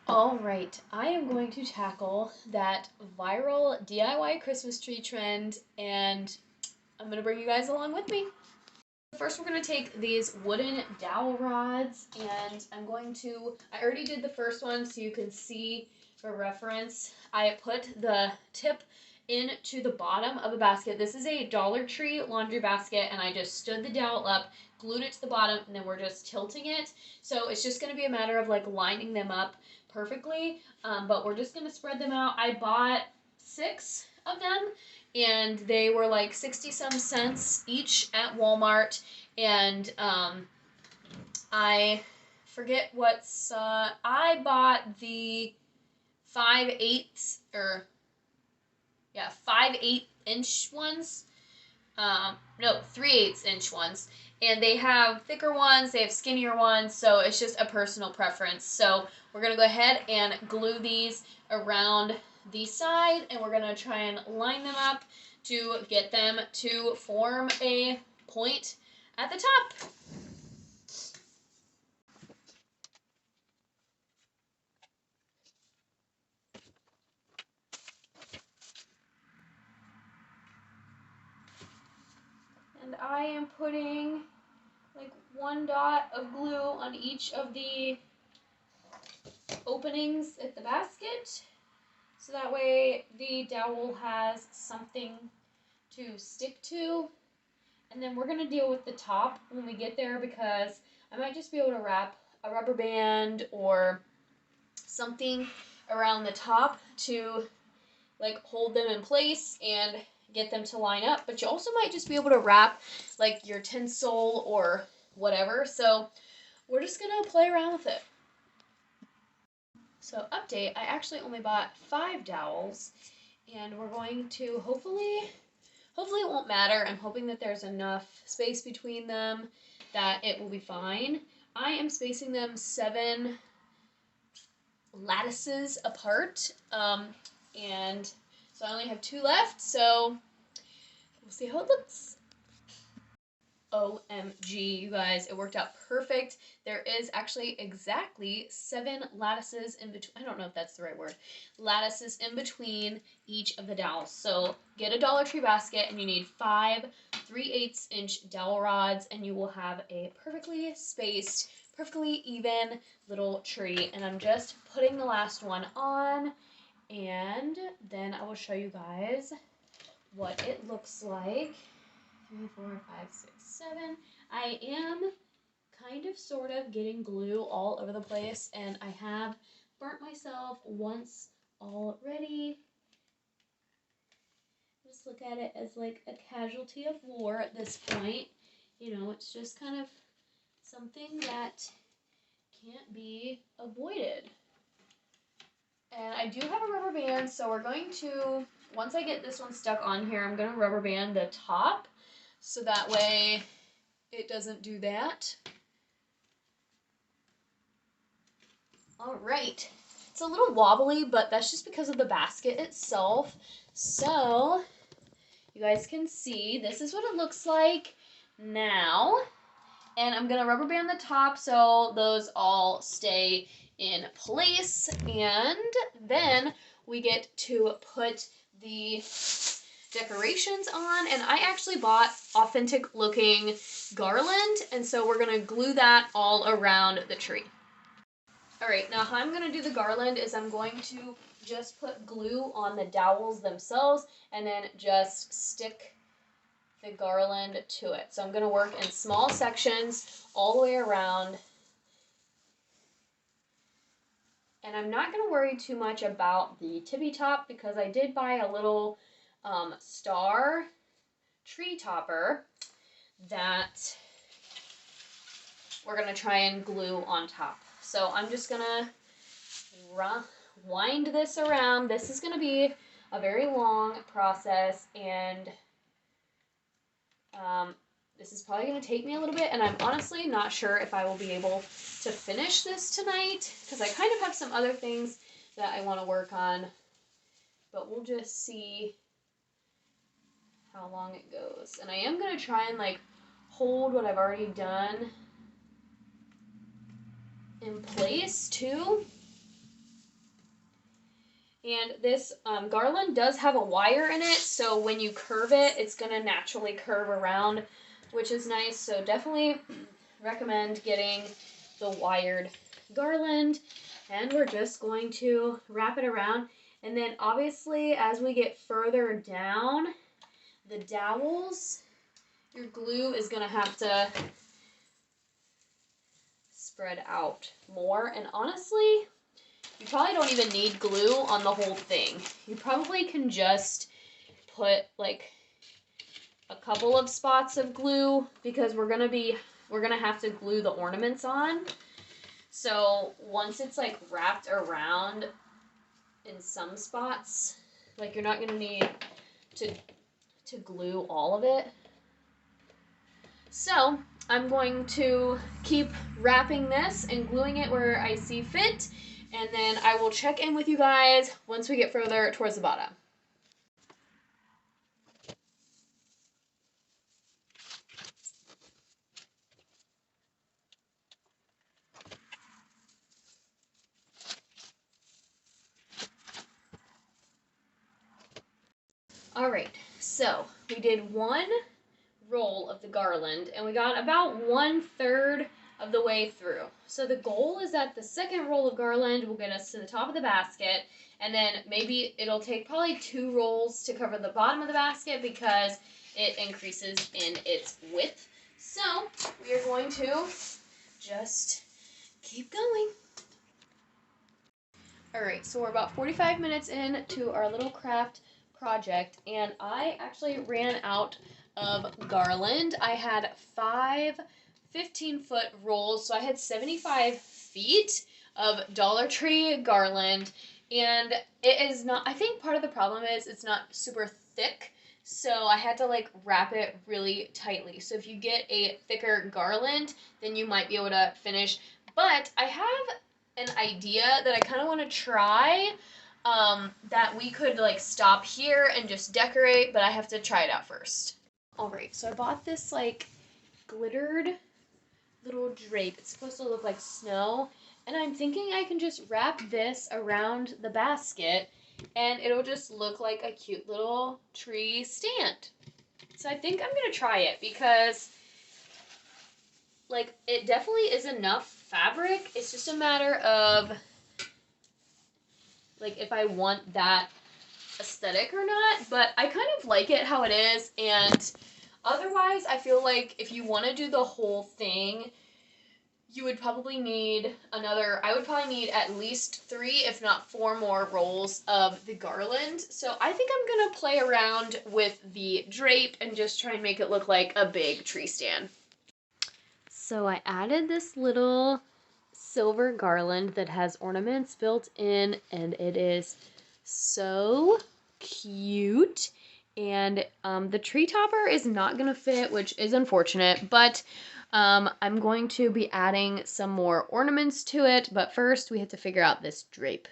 All right, I am going to tackle that viral DIY Christmas tree trend, and I'm going to bring you guys along with me. First, we're going to take these wooden dowel rods, and I already did the first one so you can see for reference. I put the tip into the bottom of the basket. This is a Dollar Tree laundry basket, and I just stood the dowel up, glued it to the bottom, and then we're just tilting it. So it's just going to be a matter of like lining them up perfectly, but we're just going to spread them out. I bought 6 of them, and they were like 60 some cents each at Walmart. And I forget what's I bought the 5/8 or yeah 5/8 inch ones. No, 3/8 inch ones. And they have thicker ones, they have skinnier ones, so it's just a personal preference. So we're gonna go ahead and glue these around the side, and we're gonna try and line them up to get them to form a point at the top. And I am putting like 1 dot of glue on each of the openings at the basket, so that way the dowel has something to stick to. And then we're going to deal with the top when we get there, because I might just be able to wrap a rubber band or something around the top to like hold them in place and get them to line up. But you also might just be able to wrap like your tinsel or whatever. So we're just going to play around with it. So update, I actually only bought 5 dowels, and we're going to hopefully it won't matter. I'm hoping that there's enough space between them that it will be fine. I am spacing them 7 lattices apart, and so I only have 2 left, so we'll see how it looks. OMG, you guys, it worked out perfect. There is actually exactly 7 lattices in between. I don't know if that's the right word. Lattices in between each of the dowels. So get a Dollar Tree basket, and you need 5 3/8 inch dowel rods, and you will have a perfectly spaced, perfectly even little tree. And I'm just putting the last one on, and then I will show you guys what it looks like. 3, 4, 5, 6, 7. I am kind of sort of getting glue all over the place, and I have burnt myself once already. Just look at it as like a casualty of war at this point. You know, it's just kind of something that can't be avoided. And I do have a rubber band, so we're going to, once I get this one stuck on here, I'm going to rubber band the top, so that way it doesn't do that. All right. It's a little wobbly, but that's just because of the basket itself. So you guys can see this is what it looks like now. And I'm going to rubber band the top so those all stay in place. And then we get to put the decorations on, and I actually bought authentic looking garland, and so we're going to glue that all around the tree. All right, now how I'm going to do the garland is I'm going to just put glue on the dowels themselves and then just stick the garland to it. So I'm going to work in small sections all the way around. And I'm not going to worry too much about the tippy top, because I did buy a little star tree topper that we're going to try and glue on top. So I'm just going to wind this around. This is going to be a very long process, and this is probably going to take me a little bit, and I'm honestly not sure if I will be able to finish this tonight, because I kind of have some other things that I want to work on, but we'll just see how long it goes. And I am going to try and like hold what I've already done in place too. And this garland does have a wire in it, so when you curve it, it's going to naturally curve around, which is nice. So definitely recommend getting the wired garland. And we're just going to wrap it around. And then obviously as we get further down, the dowels, your glue is going to have to spread out more. And honestly, you probably don't even need glue on the whole thing. You probably can just put like a couple of spots of glue because we're gonna have to glue the ornaments on. So once it's like wrapped around in some spots, like you're not gonna need to glue all of it. So I'm going to keep wrapping this and gluing it where I see fit, and then I will check in with you guys once we get further towards the bottom. All right, so we did one roll of the garland and we got about 1/3 of the way through. So the goal is that the second roll of garland will get us to the top of the basket, and then maybe it'll take probably 2 rolls to cover the bottom of the basket because it increases in its width. So we are going to just keep going. All right, so we're about 45 minutes into our little craft project, and I actually ran out of garland. I had 5 15-foot rolls, so I had 75 feet of Dollar Tree garland, and it is not, I think part of the problem is it's not super thick, so I had to like wrap it really tightly. So if you get a thicker garland, then you might be able to finish. But I have an idea that I kind of want to try, that we could like stop here and just decorate, but I have to try it out first. All right, so I bought this like glittered little drape. It's supposed to look like snow, and I'm thinking I can just wrap this around the basket and it'll just look like a cute little tree stand. So I think I'm gonna try it because like it definitely is enough fabric. It's just a matter of like if I want that aesthetic or not, but I kind of like it how it is. And otherwise I feel like if you want to do the whole thing, you would probably need I would probably need at least 3 if not 4 more rolls of the garland. So I think I'm gonna play around with the drape and just try and make it look like a big tree stand. So I added this little silver garland that has ornaments built in, and it is so cute. And the tree topper is not gonna fit, which is unfortunate, but I'm going to be adding some more ornaments to it. But first we have to figure out this drape.